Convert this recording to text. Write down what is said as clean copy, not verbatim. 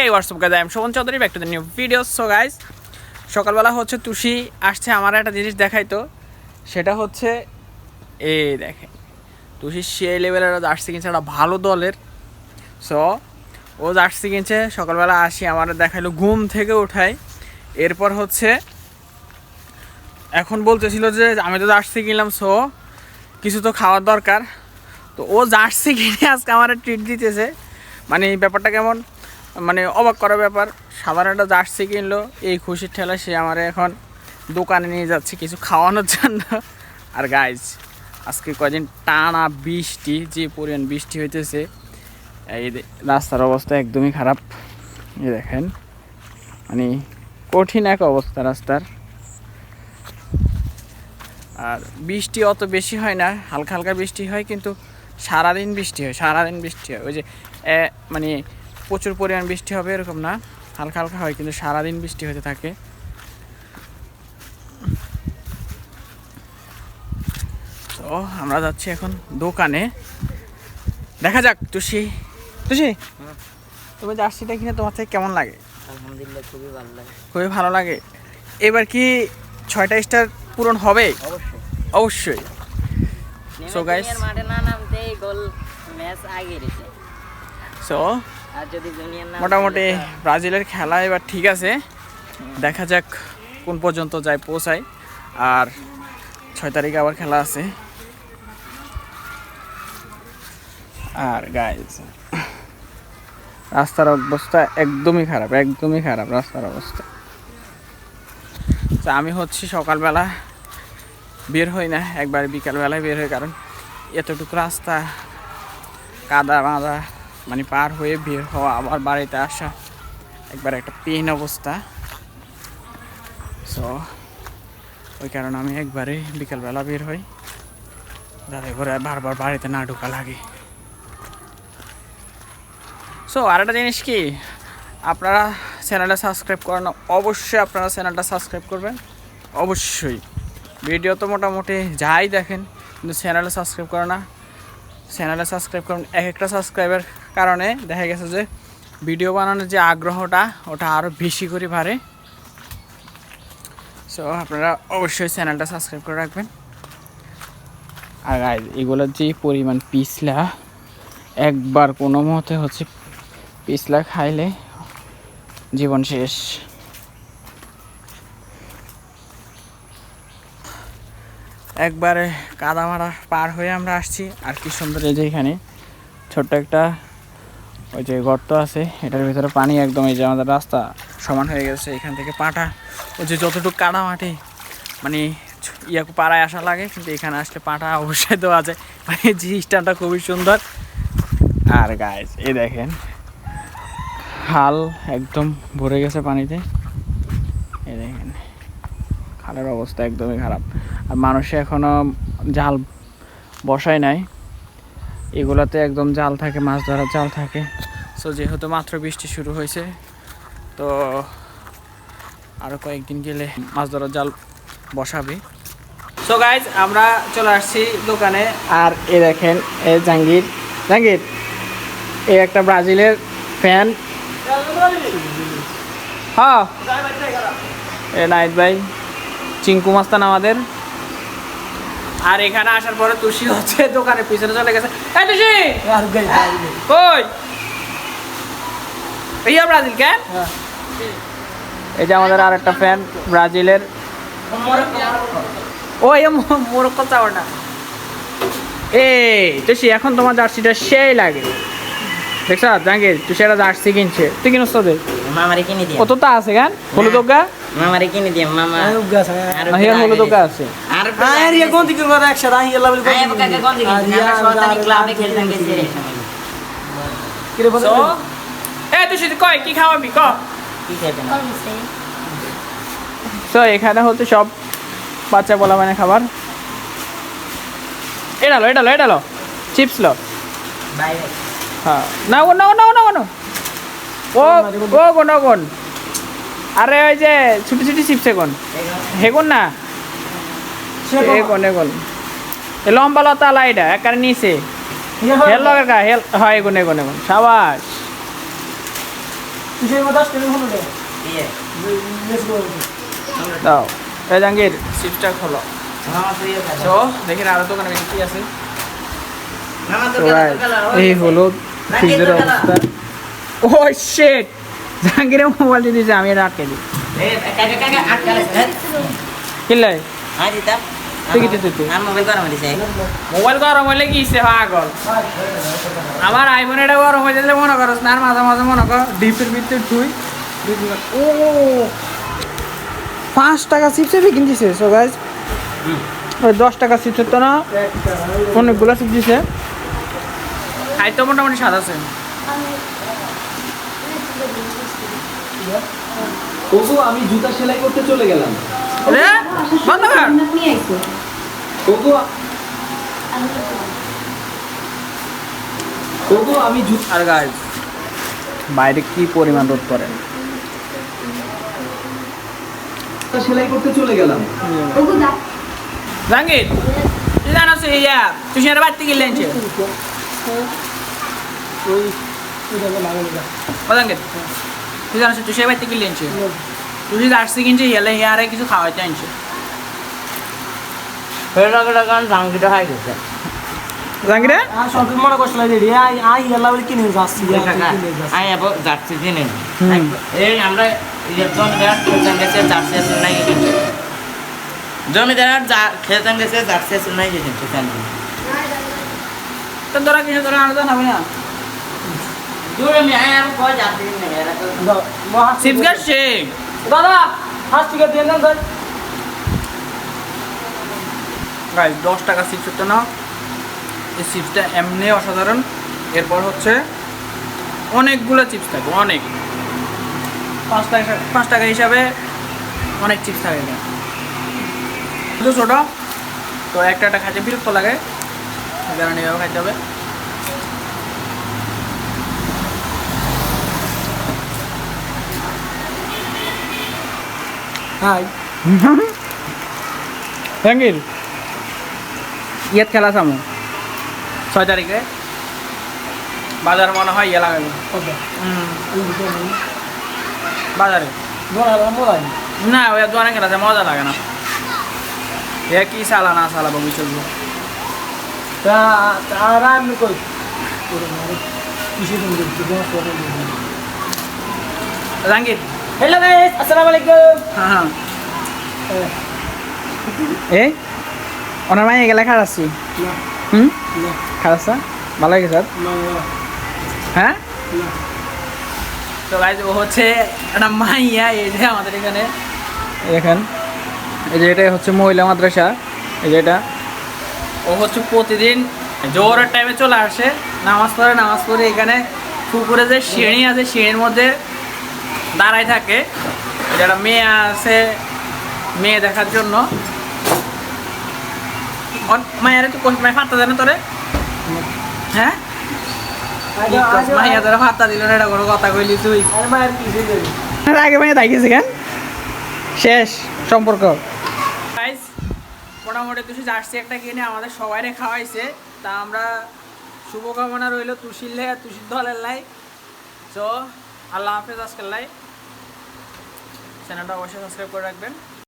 Hey, what's up guys? I'm Shobhan Chaudhary, back to the new video. So guys, সকালবেলা হচ্ছে তুষি আসছে আমার একটা জিনিস দেখাইতো, সেটা হচ্ছে এই দেখেন তুষি সেই লেভেলের জার্সি কিনছে একটা ভালো দলের। সো ও জার্সি কিনছে, সকালবেলা আসি আমার দেখাইলো, ঘুম থেকে উঠাই। এরপর হচ্ছে এখন বলতেছিল যে আমি তো জার্সি কিনলাম, সো কিছু তো খাওয়ার দরকার। তো ও জার্সি কিনে আজকে আমার ট্রিট দিতেছে। মানে ব্যাপারটা কেমন, মানে অবাক করার ব্যাপার। সাধারণ একটা জার্সি কিনলো, এই খুশির ঠেলা সে আমার এখন দোকানে নিয়ে যাচ্ছে কিছু খাওয়ানোর জন্য। আর গাইজ আজকে কয়দিন টানা বৃষ্টি, যে পরিমাণ বৃষ্টি হইতেছে, এই রাস্তার অবস্থা একদমই খারাপ। এই দেখেন মানে কঠিন এক অবস্থা রাস্তার। আর বৃষ্টি অত বেশি হয় না, হালকা হালকা বৃষ্টি হয়, কিন্তু সারাদিন বৃষ্টি হয়, সারাদিন বৃষ্টি হয়। ওই যে মানে প্রচুর পরিমাণ বৃষ্টি হবে এরকম না, হালকা হালকা হয়, কিন্তু সারাদিন বৃষ্টি হতে থাকে। তো আমরা যাচ্ছি এখন দোকানে, দেখা যাক। তুষি তুমি জার্সিটা কিনে তোমার থেকে কেমন লাগে? আলহামদুলিল্লাহ খুবই ভালো লাগে। খুবই ভালো লাগে। এবার কি 6টা স্টার পূরণ হবে? অবশ্যই। সো গাইস, মাঠে না নামতেই গোল ম্যাচ আগে গেছে। সো আর যদি জুনিয়র না মোটামুটি ব্রাজিলের খেলা এবার ঠিক আছে, দেখা যাক কোন পর্যন্ত যায়, পৌঁছায়। আর 6 তারিখে আবার খেলা আছে। আর গাইজ রাস্তার অবস্থা একদমই খারাপ, একদমই খারাপ রাস্তার অবস্থা। তো আমি হচ্ছি সকালবেলা বের হই না, একবার বিকালবেলায় বের হই, কারণ এতটুকু রাস্তা কাদা বাঁধা, মানে পার হয়ে বের হওয়া আবার বাড়িতে আসা একবার একটা পেন অবস্থা। সো ওই কারণে আমি একবারে বিকালবেলা বের হই, যাতে করে বারবার বাড়িতে না ঢোকা লাগে। সো আর একটা জিনিস কি, আপনারা চ্যানেলটা সাবস্ক্রাইব করেন, অবশ্যই আপনারা চ্যানেলটা সাবস্ক্রাইব করবেন অবশ্যই। ভিডিও তো মোটামুটি যাই দেখেন, কিন্তু চ্যানেলে সাবস্ক্রাইব করে না। চ্যানেলে সাবস্ক্রাইব করুন, এক একটা সাবস্ক্রাইবের কারণে দেখা গেছে যে ভিডিও বানানোর যে আগ্রহটা ওটা আরও বেশি করে বাড়ে। সো আপনারা অবশ্যই চ্যানেলটা সাবস্ক্রাইব করে রাখবেন। আর এগুলোর যে পরিমাণ পিছলা, একবার কোনো মতে হচ্ছে পিছলা খাইলে জীবন শেষ। একবারে কাদামারা পার হয়ে আমরা আসছি। আর কি সুন্দর, এই যে এখানে ছোট্ট একটা ওই যে গর্ত আছে, এটার ভিতরে পানি একদম, এই যে আমাদের রাস্তা সমান হয়ে গেছে এখান থেকে পাটা, ওই যে যতটুকু কাদা মাটি মানে ইয়াকু পাড়ায় আসা লাগে, কিন্তু এখানে আসলে পাটা অবশ্যই দেওয়া যায়। মানে জিনিসটা খুবই সুন্দর। আর গাইজ এই দেখেন খাল একদম ভরে গেছে পানিতে, এই দেখেন খালের অবস্থা একদমই খারাপ। আর মানুষে এখনও জাল বসায় নাই, এগুলাতে একদম জাল থাকে, মাছ ধরার জাল থাকে। সো যেহেতু মাত্র বৃষ্টি শুরু হয়েছে, তো আরও কয়েকদিন গেলে মাছ ধরার জাল বসাবে। সো গাইজ আমরা চলে আসছি দোকানে। আর এ দেখেন এ জাহাঙ্গীর এই একটা ব্রাজিলের ফ্যান। হ্যাঁ এ নাইট ভাই, চিঙ্কু মাস্তান আমাদের। আর এখানে আসার পরে তুষি হচ্ছে দোকানের পিছনে চলে গেছে। এই তুষি কই ভাইয়া ব্রাজিল কেন? এই যে আমাদের আর একটা ফ্যান ব্রাজিলের, ও এই মোরক্কো চাওয়াটা। এই তুষি এখন তোমার জার্সিটা সেই লাগে, দেখছ জাহাঙ্গীর তুষি একটা জার্সি কিনছে, তুই কিনছ তোদের? মামারে কিনে দিয়ে কত তা আছে গান হলুদ গা, মামারে কিনে দিয়ে মামা হিয়ার হলুদ গা আছে। আর আর ইয়া কোন দিকে করে একসাথে আই এলা বলি আই কাকা কোন দিকে আমরা শয়তানি ক্লাবে খেলতাম গেছে রে সময় কি রে বল। সো এই তুষি কই কি খাওয়াবি ক? কি খাবেন? সো এখানে হচ্ছে সব বাচ্চা বলা মানে খাবার। এটা লো চিপস লো। বাই হ্যাঁ না কোন আরে ওই যে ছুটি চিপস হেগুন না, এগুন এ লম্বা লতা লাইডা একারে নিচে হেল লগের গা হেল, হয় এগুন সাবাস। তুষের মধ্যে 10 টাকা হলো রে ইয়ে লেটস গো দাও এই জাহাঙ্গীর চিপসটা খোলো মামা তুই তো দেখি আরো দোকানে কি আছে মামা তো তো guys, এই হলো ফ্রিজের অবস্থা ও শিট জাহাঙ্গীরের মোবাইল দিয়ে দিয়েছে আমি এটা আটকে দিই এই কাকা কাকা আটকালে কিনলাই হ্যাঁ দিতা ঠিক আছে তুই আর মোবাইল গরম হইছে মোবাইল গরম হইলে কি সে পাগল আমার আইফোন এটা গরম হয়ে যাচ্ছে মনে করো না মাঝে মাঝে মনে কর ডিপের ভিতরে ঠুই ও 5 টাকা চিপসে কিনতেছে সো গাইজ ওই 10 টাকা চিপসের তো না অনেকগুলো চিপস দিছে খাইতে মোটামুটি স্বাদ আছে ওগো আমি জুতা সেলাই করতে চলে গেলাম রে বন্ধ কর ওগো ওগো আমি জুতা আর গাইজ বাইরে কি পরিমাণ রোদ পড়ে সেলাই করতে চলে গেলাম জাহাঙ্গীর তুই জানো সে ইয়া তুই সেটা বাড়তে গেলে আনছে ওই ওইটা লাগানো যা জাহাঙ্গীর তুই জানো তুই সে বাড়তে গেলে আনছে তুই জার্সি কিনছে হেলে হেয়ারে কিছু খাওয়াইতে আনছে ফেরলাগড়া গান ভাঙ্গিটা হয়ে গেছে জাহাঙ্গীর আর সব মনে কষ্ট লাগে রে আই ইয়াল্লা বলে কিনে যাচ্ছি কাকা আই আবো যাচ্ছি দিনে এই আমরা জমিদার খেলতাম গেছে জার্সি আছে নাই কিন্তু জমিদার খেলতাম গেছে জার্সি আছে নাই কিন্তু তো তোরা কিছু তোরা আনতে হবে না দূরে আমি আই আর কই যাচ্ছি না এরা তো চিপস গাছ শেখ দাদা হাত থেকে দিয়ে দেন স্যার গাইস 10 টাকা চিপস তো না এই চিপসটা এমনি অসাধারণ এরপর হচ্ছে অনেকগুলো চিপস থাকে অনেক 5 টাকা হিসাবে অনেক চিপস থাকে এখানে শুধু ছোটো তো একটা খাইতে বিরক্ত লাগে কারণ এইভাবে খাইতে হবে হাই জাহাঙ্গীর ইয়েত খেলা সামু 6 তারিখে বাজার মনে হয় ইয়ে লাগাবে ওকে বাজারে মোরাই না ওই দোকানে খেলাতে মজা লাগে না এ কি সালা না সালা বমি চলবো তা আর আমি কই কিসে তুমি দেখতে জাহাঙ্গীর হ্যালো গাইস আসসালামু আলাইকুম হ্যাঁ এ ওনার মাই গেলে খারাচ্ছি হুম খারাচ্ছা ভালো লাগে স্যার হ্যাঁ তো ভাই ও হচ্ছে একটা মাইয়া এই যে আমাদের এখানে দেখেন এই যে এটা হচ্ছে মহিলা মাদ্রাসা এই যে এটা ও হচ্ছে প্রতিদিন জোহরের টাইমে চলে আসে নামাজ পড়ে এখানে পুকুরে যে সিঁড়ি আছে সিঁড়ির মধ্যে দাঁড়ায় থাকে যারা মেয়ে আছে মেয়ে দেখার জন্য মায়ের তো মায়ের ফাত্তা দেয় না তোরে হ্যাঁ মাইয়া তোরা ফাত্তা দিল না এটা কোনো কথা কইলি তুই আর মায়ের কিসে দেবে আগে মাইয়া দেখিয়েছে কেন শেষ সম্পর্ক মোটামুটি তুই জার্সি একটা কিনে আমাদের সবাই খাওয়াইছে তা আমরা শুভকামনা রইল তুষির লাই আর তুষির দলের লাই তো আল্লাহ হাফেজ আজকের লাই চ্যানেলটা অবশ্যই সাবস্ক্রাইব করে রাখবেন